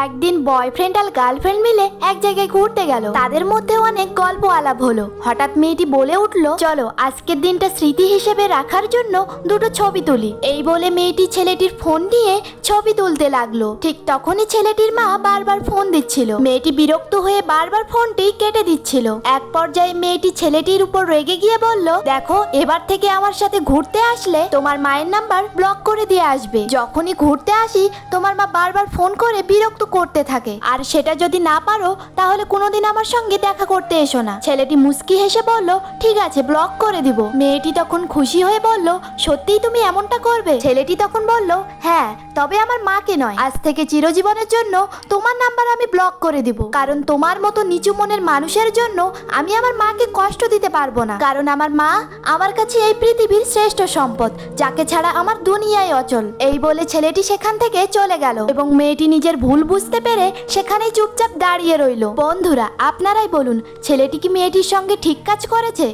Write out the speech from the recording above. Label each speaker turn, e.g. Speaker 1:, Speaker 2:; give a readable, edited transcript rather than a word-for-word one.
Speaker 1: একদিন বয়ফ্রেন্ড আর গার্লফ্রেন্ড মিলে এক জায়গায় ঘুরতে গেল। তাদের মধ্যে অনেক গল্প আলাপ হলো। হঠাৎ মেয়েটি বলে উঠলো, চলো আজকের দিনটা স্মৃতি হিসেবে রাখার জন্য দুটো ছবি তুলি। এই বলে মেয়েটি ছেলেটির ফোন দিয়ে ছবি তুলতে লাগলো। ঠিক তখনই ছেলেটির মা বারবার ফোন দিচ্ছিল। মেয়েটি বিরক্ত হয়ে বারবার ফোনটি কেটে দিচ্ছিল। এক পর্যায়ে মেয়েটি ছেলেটির উপর রেগে গিয়ে বলল, দেখো এবার থেকে আমার সাথে ঘুরতে আসলে তোমার মায়ের নাম্বার ব্লক করে দিয়ে আসবে। যখনই ঘুরতে আসি তোমার মা বারবার ফোন করে বিরক্ত করতে থাকে, আর সেটা যদি না পারো তাহলে কোনোদিন আমার সঙ্গে দেখা করতে এসো না। ছেলেটি মুস্কি হেসে বলল, ঠিক আছে ব্লক করে দিব। মেয়েটি তখন খুশি হয়ে বলল, সত্যিই তুমি এমনটা করবে? ছেলেটি তখন বলল, হ্যাঁ, তবে আমার মাকে নয়, আজ থেকে চিরজীবনের জন্য তোমার নাম্বার আমি ব্লক করে দিব। কারণ তোমার মতো নিচু মনের মানুষের জন্য আমি আমার মাকে কষ্ট দিতে পারবো না। কারণ আমার মা আমার কাছে এই পৃথিবীর শ্রেষ্ঠ সম্পদ, যাকে ছাড়া আমার দুনিয়ায় অচল। এই বলে ছেলেটি সেখান থেকে চলে গেল এবং মেয়েটি নিজের ভুল বুঝতে পেরে সেখানেই চুপচাপ দাঁড়িয়ে রইল। বন্ধুরা, আপনারাই বলুন, ছেলেটি কি মেয়েটির সঙ্গে ঠিক কাজ করেছে?